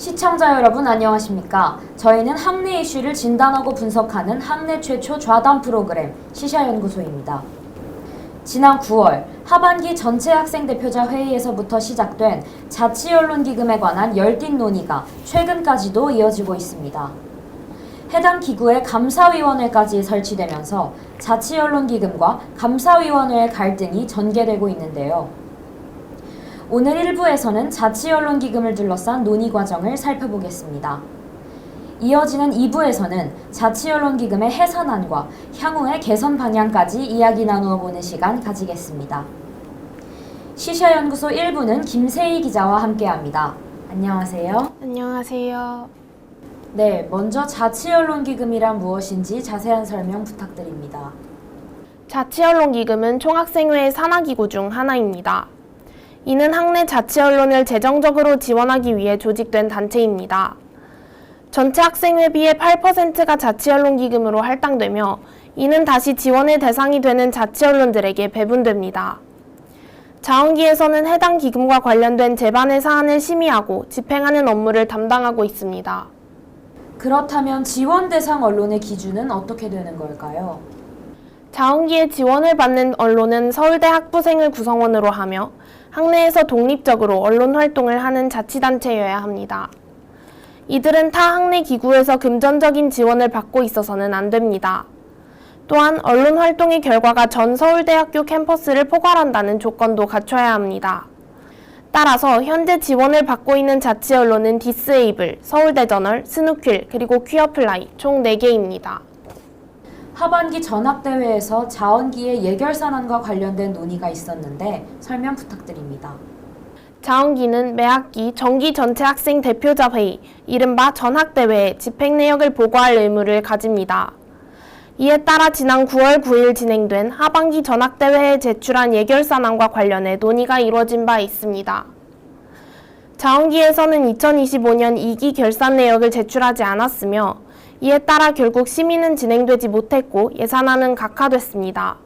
시청자 여러분 안녕하십니까? 저희는 학내 이슈를 진단하고 분석하는 학내 최초 좌담 프로그램 시샤연구소입니다. 지난 9월 하반기 전체 학생 대표자 회의에서부터 시작된 자치언론기금에 관한 열띤 논의가 최근까지도 이어지고 있습니다. 해당 기구의 감사위원회까지 설치되면서 자치언론기금과 감사위원회의 갈등이 전개되고 있는데요. 오늘 1부에서는 자치언론기금을 둘러싼 논의 과정을 살펴보겠습니다. 이어지는 2부에서는 자치언론기금의 해산안과 향후의 개선 방향까지 이야기 나누어 보는 시간 가지겠습니다. 시샤연구소 1부는 김세희 기자와 함께합니다. 안녕하세요. 안녕하세요. 네, 먼저 자치언론기금이란 무엇인지 자세한 설명 부탁드립니다. 자치언론기금은 총학생회의 산하기구 중 하나입니다. 이는 학내 자치언론을 재정적으로 지원하기 위해 조직된 단체입니다. 전체 학생회비의 8%가 자치언론기금으로 할당되며 이는 다시 지원의 대상이 되는 자치언론들에게 배분됩니다. 자원기에서는 해당 기금과 관련된 제반의 사안을 심의하고 집행하는 업무를 담당하고 있습니다. 그렇다면 지원 대상 언론의 기준은 어떻게 되는 걸까요? 자원기에 지원을 받는 언론은 서울대 학부생을 구성원으로 하며 학내에서 독립적으로 언론 활동을 하는 자치단체여야 합니다. 이들은 타 학내 기구에서 금전적인 지원을 받고 있어서는 안 됩니다. 또한 언론 활동의 결과가 전 서울대학교 캠퍼스를 포괄한다는 조건도 갖춰야 합니다. 따라서 현재 지원을 받고 있는 자치언론은 디스에이블, 서울대저널, 스누퀼, 그리고 퀴어플라이 총 4개입니다. 하반기 전학대회에서 자원기의 예결산안과 관련된 논의가 있었는데 설명 부탁드립니다. 자원기는 매 학기 정기 전체 학생 대표자 회의, 이른바 전학대회에 집행 내역을 보고할 의무를 가집니다. 이에 따라 지난 9월 9일 진행된 하반기 전학대회에 제출한 예결산안과 관련해 논의가 이루어진 바 있습니다. 자원기에서는 2025년 2기 결산 내역을 제출하지 않았으며 이에 따라 결국 심의는 진행되지 못했고 예산안은 각하됐습니다.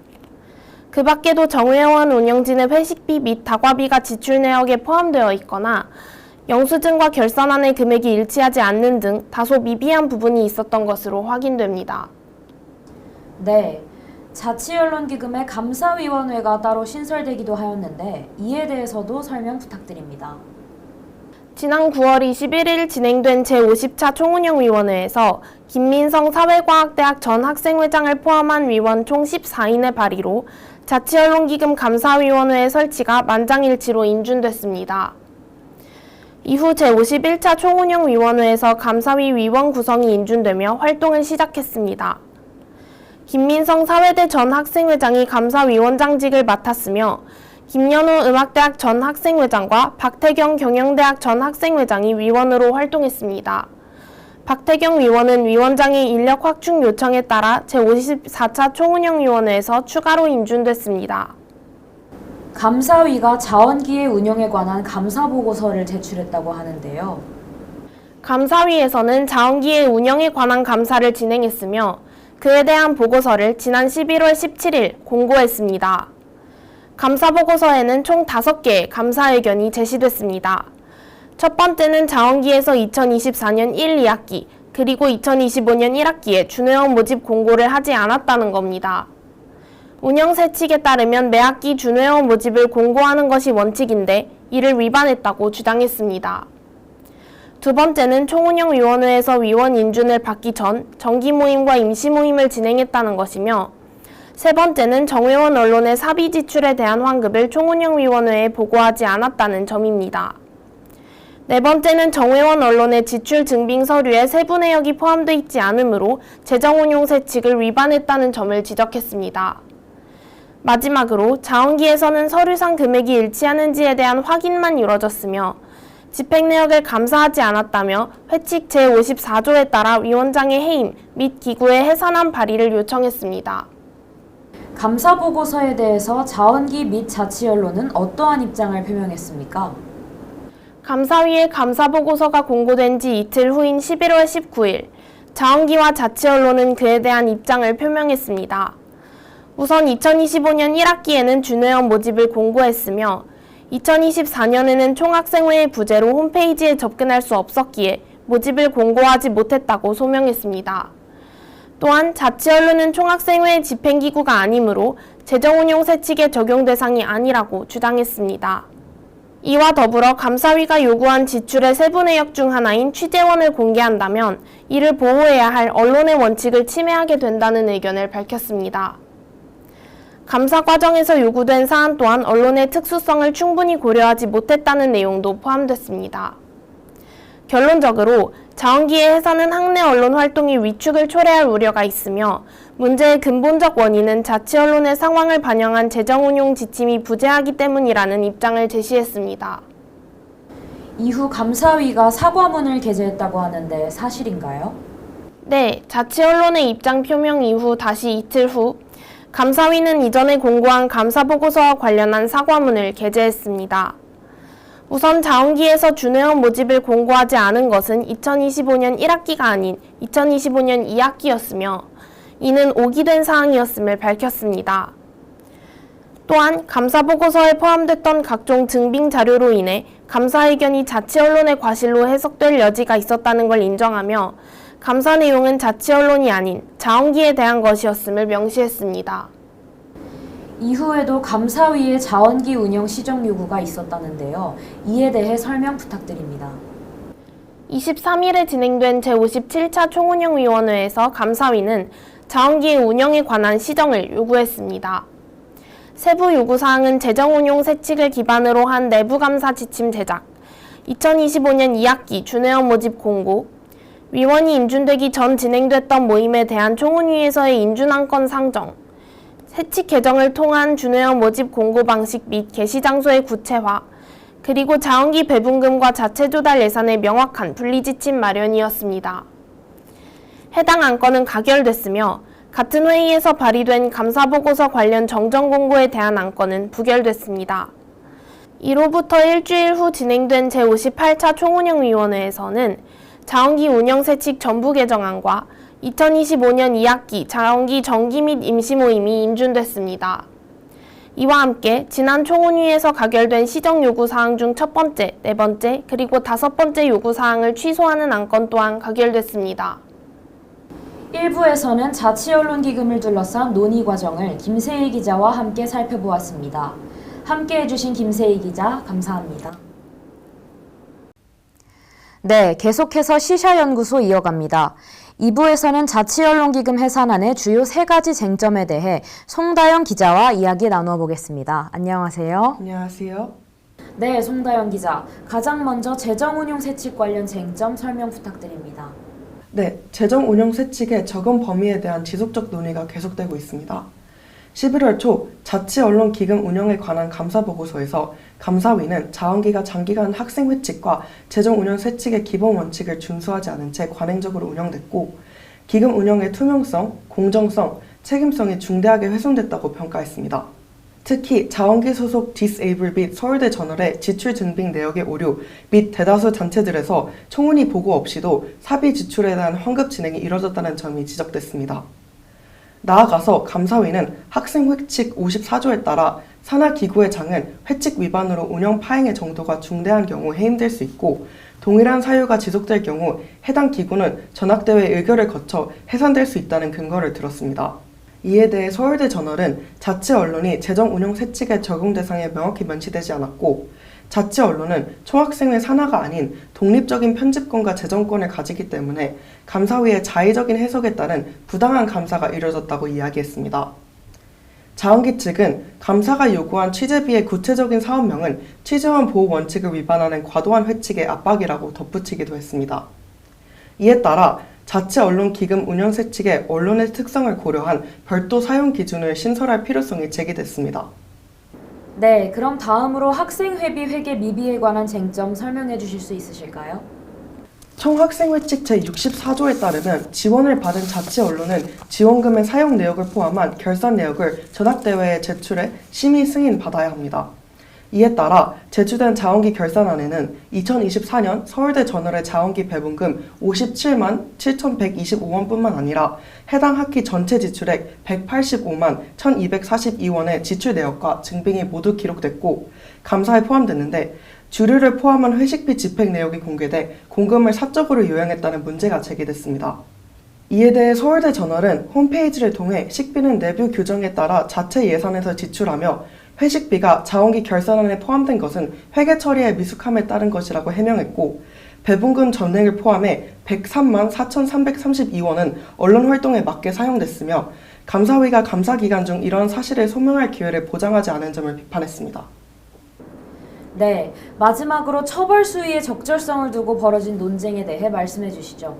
그 밖에도 정회원 운영진의 회식비 및 다과비가 지출 내역에 포함되어 있거나 영수증과 결산안의 금액이 일치하지 않는 등 다소 미비한 부분이 있었던 것으로 확인됩니다. 네, 자치언론기금의 감사위원회가 따로 신설되기도 하였는데 이에 대해서도 설명 부탁드립니다. 지난 9월 21일 진행된 제50차 총운영위원회에서 김민성 사회과학대학 전 학생회장을 포함한 위원 총 14인의 발의로 자치언론기금 감사위원회의 설치가 만장일치로 인준됐습니다. 이후 제51차 총운영위원회에서 감사위 위원 구성이 인준되며 활동을 시작했습니다. 김민성 사회대 전 학생회장이 감사위원장직을 맡았으며 김연호 음악대학 전 학생회장과 박태경 경영대학 전 학생회장이 위원으로 활동했습니다. 박태경 위원은 위원장의 인력 확충 요청에 따라 제54차 총운영위원회에서 추가로 인준됐습니다. 감사위가 자원기의 운영에 관한 감사보고서를 제출했다고 하는데요. 감사위에서는 자원기의 운영에 관한 감사를 진행했으며 그에 대한 보고서를 지난 11월 17일 공고했습니다. 감사보고서에는 총 5개의 감사 의견이 제시됐습니다. 첫 번째는 자원기에서 2024년 1, 2학기 그리고 2025년 1학기에 준회원 모집 공고를 하지 않았다는 겁니다. 운영세 측에 따르면 매 학기 준회원 모집을 공고하는 것이 원칙인데 이를 위반했다고 주장했습니다. 두 번째는 총운영위원회에서 위원 인준을 받기 전 정기 모임과 임시 모임을 진행했다는 것이며 세 번째는 정회원 언론의 사비 지출에 대한 환급을 총운영위원회에 보고하지 않았다는 점입니다. 네 번째는 정회원 언론의 지출 증빙 서류에 세부 내역이 포함되어 있지 않으므로 재정운용세 측을 위반했다는 점을 지적했습니다. 마지막으로 자원기에서는 서류상 금액이 일치하는지에 대한 확인만 이루어졌으며 집행 내역을 감사하지 않았다며 회칙 제54조에 따라 위원장의 해임 및 기구의 해산안 발의를 요청했습니다. 감사보고서에 대해서 자원기 및 자치언론은 어떠한 입장을 표명했습니까? 감사위의 감사보고서가 공고된 지 이틀 후인 11월 19일, 자원기와 자치언론은 그에 대한 입장을 표명했습니다. 우선 2025년 1학기에는 준회원 모집을 공고했으며 2024년에는 총학생회의 부재로 홈페이지에 접근할 수 없었기에 모집을 공고하지 못했다고 소명했습니다. 또한 자치언론은 총학생회의 집행기구가 아니므로 재정운용세칙의 적용 대상이 아니라고 주장했습니다. 이와 더불어 감사위가 요구한 지출의 세부 내역 중 하나인 취재원을 공개한다면 이를 보호해야 할 언론의 원칙을 침해하게 된다는 의견을 밝혔습니다. 감사 과정에서 요구된 사안 또한 언론의 특수성을 충분히 고려하지 못했다는 내용도 포함됐습니다. 결론적으로 자원기의 해산은 학내 언론 활동이 위축을 초래할 우려가 있으며 문제의 근본적 원인은 자치 언론의 상황을 반영한 재정운용 지침이 부재하기 때문이라는 입장을 제시했습니다. 이후 감사위가 사과문을 게재했다고 하는데 사실인가요? 네, 자치 언론의 입장 표명 이후 다시 이틀 후 감사위는 이전에 공고한 감사보고서와 관련한 사과문을 게재했습니다. 우선 자원기에서 준회원 모집을 공고하지 않은 것은 2025년 1학기가 아닌 2025년 2학기였으며 이는 오기된 사항이었음을 밝혔습니다. 또한 감사보고서에 포함됐던 각종 증빙 자료로 인해 감사 의견이 자치 언론의 과실로 해석될 여지가 있었다는 걸 인정하며 감사 내용은 자치 언론이 아닌 자원기에 대한 것이었음을 명시했습니다. 이후에도 감사위의 자원기 운영 시정 요구가 있었다는데요. 이에 대해 설명 부탁드립니다. 23일에 진행된 제57차 총운영위원회에서 감사위는 자원기의 운영에 관한 시정을 요구했습니다. 세부 요구사항은 재정운용 세칙을 기반으로 한 내부감사 지침 제작, 2025년 2학기 준회원 모집 공고, 위원이 인준되기 전 진행됐던 모임에 대한 총운위에서의 인준안건 상정, 세칙 개정을 통한 준회원 모집 공고 방식 및 게시 장소의 구체화, 그리고 자원기 배분금과 자체 조달 예산의 명확한 분리 지침 마련이었습니다. 해당 안건은 가결됐으며 같은 회의에서 발의된 감사보고서 관련 정정 공고에 대한 안건은 부결됐습니다. 이로부터 일주일 후 진행된 제58차 총운영위원회에서는 자원기 운영세칙 전부 개정안과 2025년 2학기 자원기 정기 및 임시 모임이 인준됐습니다. 이와 함께 지난 총운위에서 가결된 시정 요구사항 중 첫 번째, 네 번째, 그리고 다섯 번째 요구사항을 취소하는 안건 또한 가결됐습니다. 1부에서는 자치언론기금을 둘러싼 논의 과정을 김세희 기자와 함께 살펴보았습니다. 함께 해주신 김세희 기자 감사합니다. 네, 계속해서 시샤연구소 이어갑니다. 2부에서는 자치언론기금 해산안의 주요 3가지 쟁점에 대해 송다영 기자와 이야기 나누어 보겠습니다. 안녕하세요. 안녕하세요. 네, 송다영 기자. 가장 먼저 재정운용세칙 관련 쟁점 설명 부탁드립니다. 네, 재정운용세칙의 적용 범위에 대한 지속적 논의가 계속되고 있습니다. 11월 초 자치언론기금 운영에 관한 감사보고서에서 감사위는 자원기가 장기간 학생회칙과 재정운용세칙의 기본 원칙을 준수하지 않은 채 관행적으로 운영됐고 기금 운영의 투명성, 공정성, 책임성이 중대하게 훼손됐다고 평가했습니다. 특히 자원기 소속 디스에이블 및 서울대 저널의 지출 증빙 내역의 오류 및 대다수 단체들에서 총운위 보고 없이도 사비 지출에 대한 환급 진행이 이뤄졌다는 점이 지적됐습니다. 나아가서 감사위는 학생 회칙 54조에 따라 산하기구의 장은 회칙 위반으로 운영 파행의 정도가 중대한 경우 해임될 수 있고 동일한 사유가 지속될 경우 해당 기구는 전학대회 의결을 거쳐 해산될 수 있다는 근거를 들었습니다. 이에 대해 서울대 저널은 자치 언론이 재정 운용 세칙의 적용 대상에 명확히 명시되지 않았고 자치 언론은 총학생회 산하가 아닌 독립적인 편집권과 재정권을 가지기 때문에 감사위의 자의적인 해석에 따른 부당한 감사가 이뤄졌다고 이야기했습니다. 자원기 측은 감사가 요구한 취재비의 구체적인 사업명은 취재원 보호 원칙을 위반하는 과도한 회칙의 압박이라고 덧붙이기도 했습니다. 이에 따라 자치 언론 기금 운영 세칙의 언론의 특성을 고려한 별도 사용 기준을 신설할 필요성이 제기됐습니다. 네, 그럼 다음으로 학생회비 회계 미비에 관한 쟁점 설명해 주실 수 있으실까요? 총학생회칙 제64조에 따르면 지원을 받은 자치 언론은 지원금의 사용 내역을 포함한 결산 내역을 전학대회에 제출해 심의 승인 받아야 합니다. 이에 따라 제출된 자원기 결산안에는 2024년 서울대 저널의 자원기 배분금 57만 7,125원뿐만 아니라 해당 학기 전체 지출액 185만 1,242원의 지출 내역과 증빙이 모두 기록됐고 감사에 포함됐는데 주류를 포함한 회식비 집행 내역이 공개돼 공금을 사적으로 요양했다는 문제가 제기됐습니다. 이에 대해 서울대 저널은 홈페이지를 통해 식비는 내부 규정에 따라 자체 예산에서 지출하며 회식비가 자원기 결산안에 포함된 것은 회계 처리에 미숙함에 따른 것이라고 해명했고 배분금 전액을 포함해 103만 4,332원은 언론 활동에 맞게 사용됐으며 감사위가 감사 기간 중 이러한 사실을 소명할 기회를 보장하지 않은 점을 비판했습니다. 네, 마지막으로 처벌 수위의 적절성을 두고 벌어진 논쟁에 대해 말씀해 주시죠.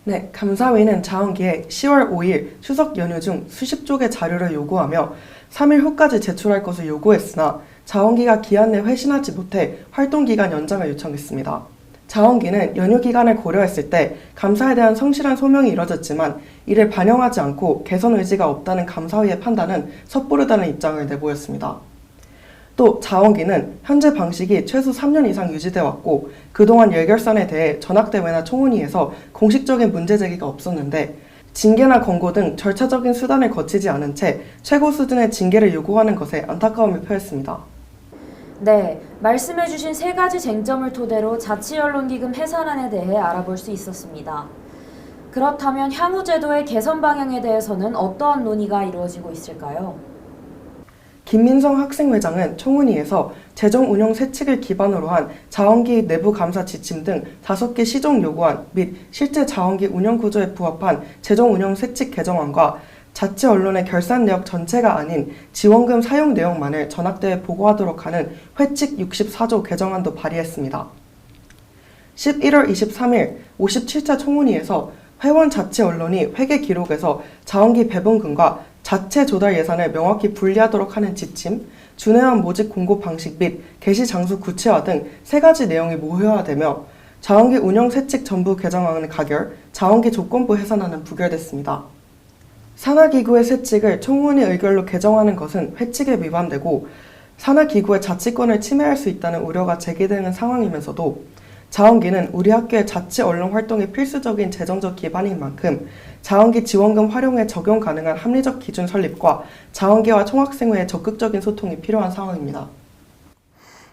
네, 감사위는 자원기에 10월 5일 추석 연휴 중 수십 쪽의 자료를 요구하며 3일 후까지 제출할 것을 요구했으나 자원기가 기한 내 회신하지 못해 활동기간 연장을 요청했습니다. 자원기는 연휴 기간을 고려했을 때 감사에 대한 성실한 소명이 이뤄졌지만 이를 반영하지 않고 개선 의지가 없다는 감사위의 판단은 섣부르다는 입장을 내보였습니다. 또 자원기는 현재 방식이 최소 3년 이상 유지돼 왔고 그동안 열결산에 대해 전학대회나 총훈위에서 공식적인 문제 제기가 없었는데 징계나 권고 등 절차적인 수단을 거치지 않은 채 최고 수준의 징계를 요구하는 것에 안타까움을 표했습니다. 네, 말씀해주신 세 가지 쟁점을 토대로 자치언론기금 해산안에 대해 알아볼 수 있었습니다. 그렇다면 향후 제도의 개선 방향에 대해서는 어떠한 논의가 이루어지고 있을까요? 김민성 학생회장은 총훈위에서 재정 운영 세칙을 기반으로 한 자원기 내부 감사 지침 등 5개 시정 요구안 및 실제 자원기 운영 구조에 부합한 재정 운영 세칙 개정안과 자치 언론의 결산 내역 전체가 아닌 지원금 사용 내역만을 전학대에 보고하도록 하는 회칙 64조 개정안도 발의했습니다. 11월 23일 57차 총훈위에서 회원 자치 언론이 회계 기록에서 자원기 배분금과 자체 조달 예산을 명확히 분리하도록 하는 지침, 준회원 모집 공고 방식 및 게시 장소 구체화 등 3가지 내용이 모호화되며 자원기 운영 세칙 전부 개정안은 가결, 자원기 조건부 해산안은 부결됐습니다. 산하기구의 세칙을 총훈위 의결로 개정하는 것은 회칙에 위반되고 산하기구의 자치권을 침해할 수 있다는 우려가 제기되는 상황이면서도 자원기는 우리 학교의 자치 언론 활동의 필수적인 재정적 기반인 만큼 자원기 지원금 활용에 적용 가능한 합리적 기준 설립과 자원기와 총학생회의 적극적인 소통이 필요한 상황입니다.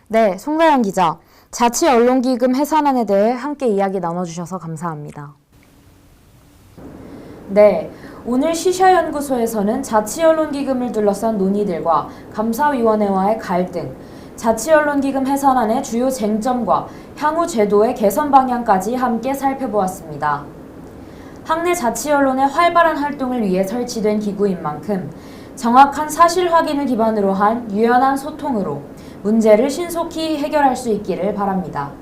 네, 송다영 기자. 자치언론기금 해산안에 대해 함께 이야기 나눠주셔서 감사합니다. 네, 오늘 시샤연구소에서는 자치언론기금을 둘러싼 논의들과 감사위원회와의 갈등, 자치언론기금 해산안의 주요 쟁점과 향후 제도의 개선 방향까지 함께 살펴보았습니다. 학내 자치언론의 활발한 활동을 위해 설치된 기구인 만큼 정확한 사실 확인을 기반으로 한 유연한 소통으로 문제를 신속히 해결할 수 있기를 바랍니다.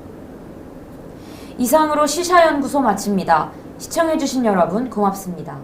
이상으로 시샤연구소 마칩니다. 시청해주신 여러분 고맙습니다.